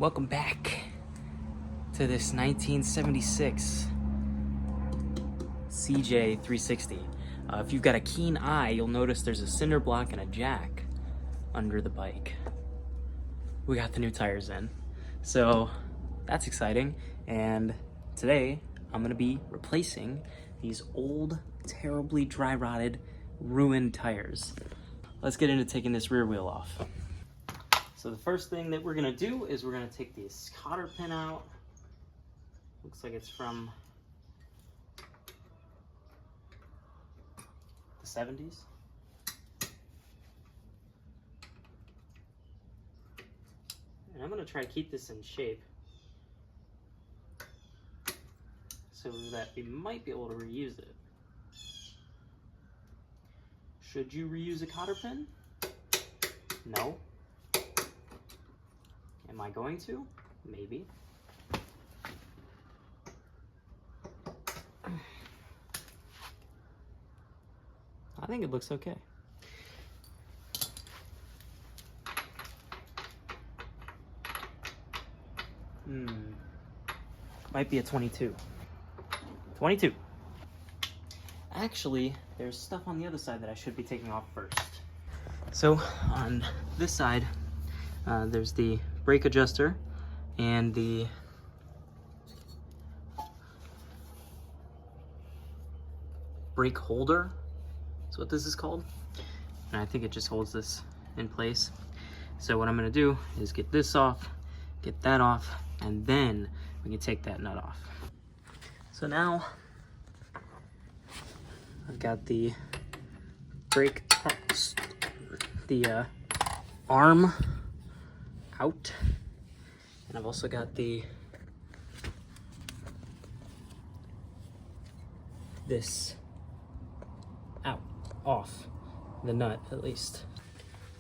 Welcome back to this 1976 CJ 360. If you've got a keen eye, you'll notice there's a cinder block and a jack under the bike. We got the new tires in, so that's exciting. And today I'm gonna be replacing these old, terribly dry rotted, ruined tires. Let's get into taking this rear wheel off. So the first thing that we're gonna do is we're gonna take this cotter pin out. Looks like it's from the 70s. And I'm gonna try to keep this in shape so that we might be able to reuse it. Should you reuse a cotter pin? No. Am I going to? Maybe. I think it looks okay. Might be a 22. 22. Actually, there's stuff on the other side that I should be taking off first. So on this side, there's the brake adjuster and the brake holder. That's what this is called. And I think it just holds this in place. So what I'm gonna do is get this off, get that off, and then we can take that nut off. So now I've got the brake, the arm out, and I've also got this out, off, the nut at least.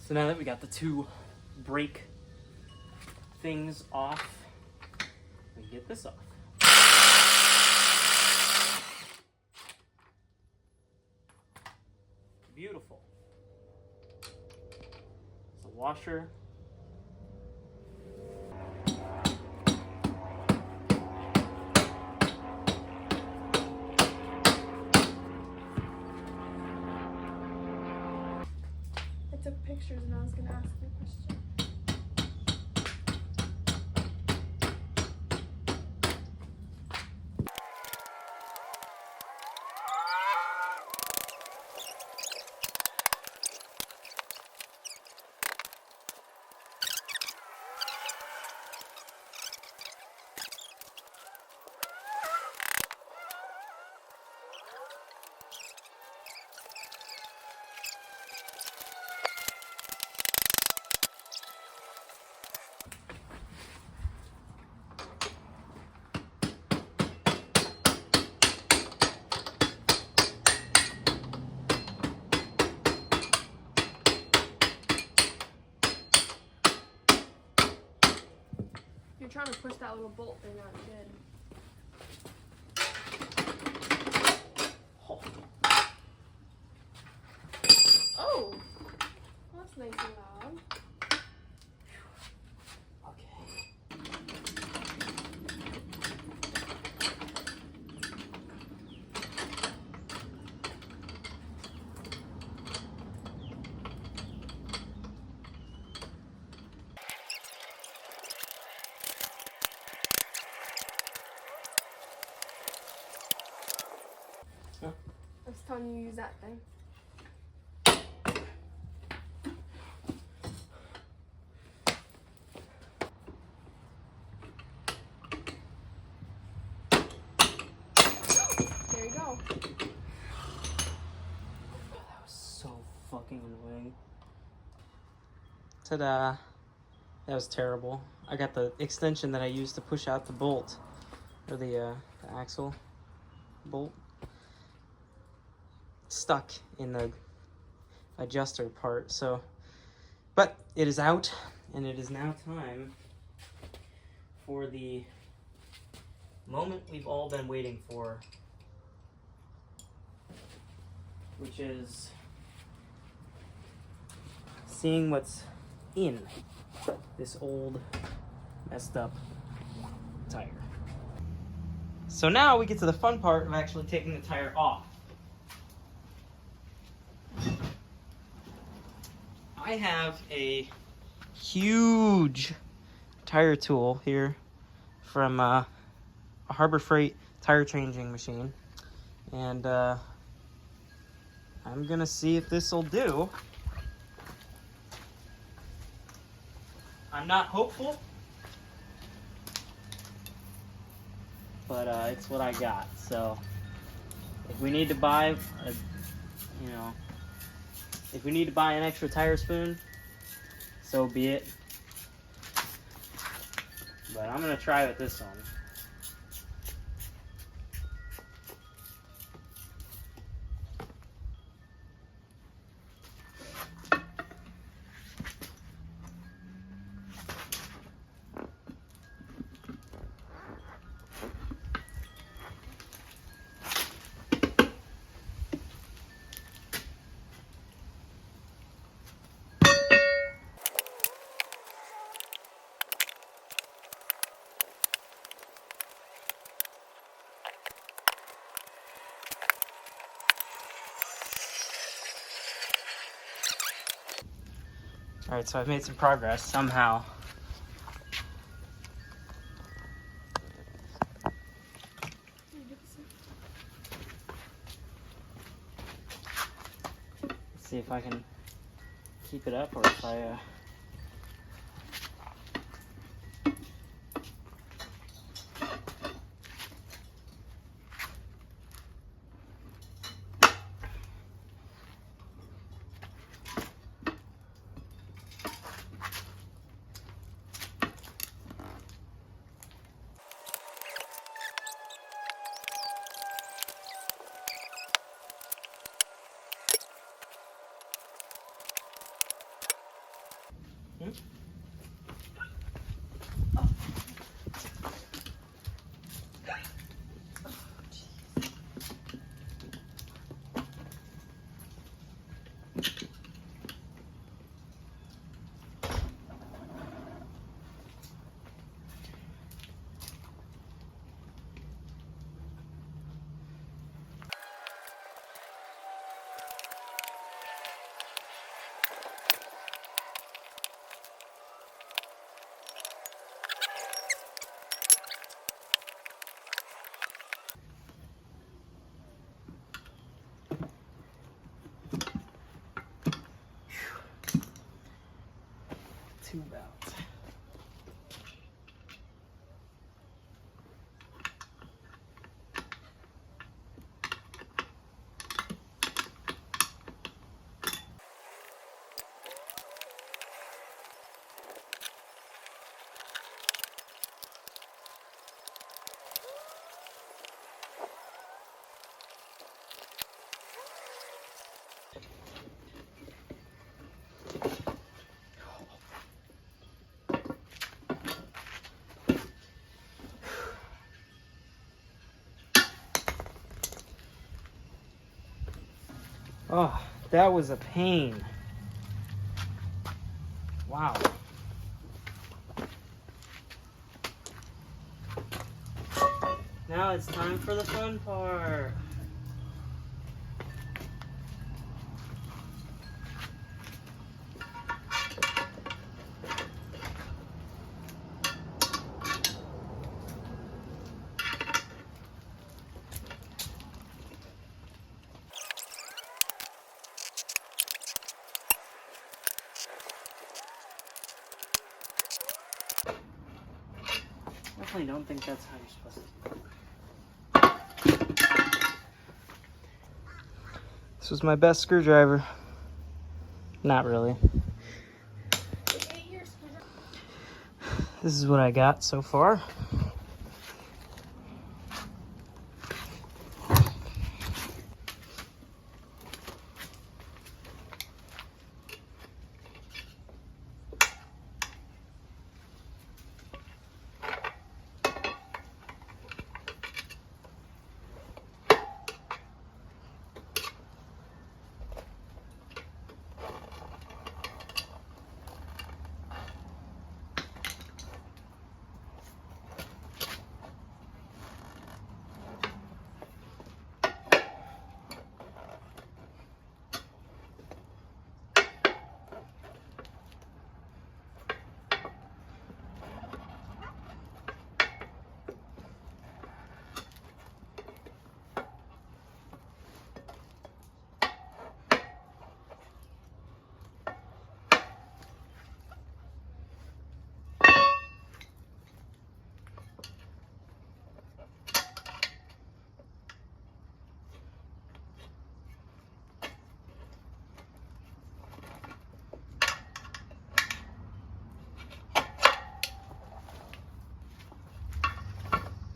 So now that we got the two brake things off, we get this off. Beautiful. It's a washer. I took pictures and I was going to ask you a question. You're trying to push that little bolt thing out good. Oh! Well, that's nice and loud. Huh? I was telling you to use that thing. There you go. That was so fucking annoying. Ta-da! That was terrible. I got the extension that I used to push out the bolt, or the axle bolt, stuck in the adjuster part. So, but it is out, and it is now time for the moment we've all been waiting for, which is seeing what's in this old messed up tire. So now we get to the fun part of actually taking the tire off. I have a huge tire tool here from a Harbor Freight tire changing machine, and I'm gonna see if this will do. I'm not hopeful, but it's what I got. So if we need to buy if we need to buy an extra tire spoon, so be it. But I'm gonna try with this one. Alright, so I've made some progress somehow. Let's see if I can keep it up or if I tube out. Oh, that was a pain. Wow. Now it's time for the fun part. Definitely don't think that's how you're supposed to do it. This was my best screwdriver. Not really. This is what I got so far.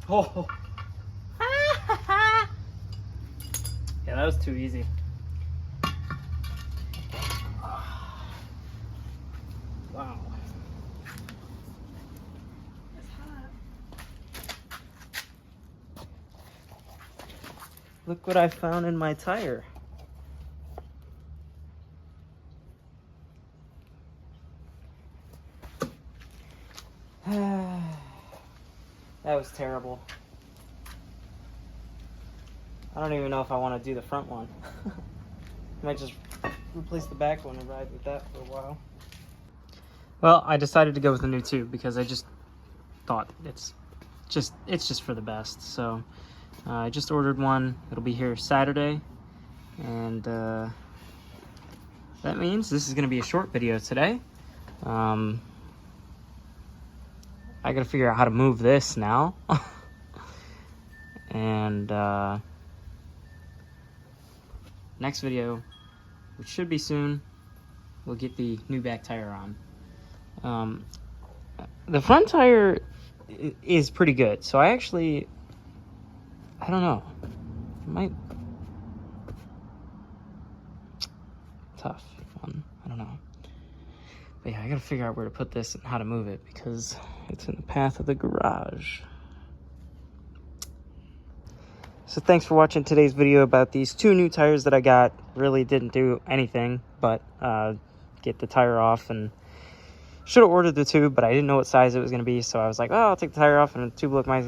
Oh. Yeah, that was too easy. Wow. It's hot. Look what I found in my tire. That was terrible. I don't even know if I want to do the front one. Might just replace the back one and ride with that for a while. Well, I decided to go with a new tube because I just thought it's just for the best. So I just ordered one. It'll be here Saturday, and that means this is going to be a short video today. I gotta figure out how to move this now. And next video, which should be soon, we'll get the new back tire on. The front tire is pretty good, so I don't know, it might, tough one, I don't know. But yeah, I gotta figure out where to put this and how to move it because it's in the path of the garage. So thanks for watching today's video about these 2 new tires that I got. Really didn't do anything but get the tire off, and should have ordered the tube, but I didn't know what size it was going to be, so I was like, oh, I'll take the tire off and the tube look nice.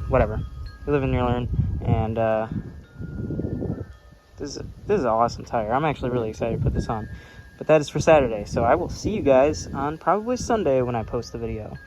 Whatever. You live and you learn. And this is an awesome tire. I'm actually really excited to put this on. But that is for Saturday, so I will see you guys on probably Sunday when I post the video.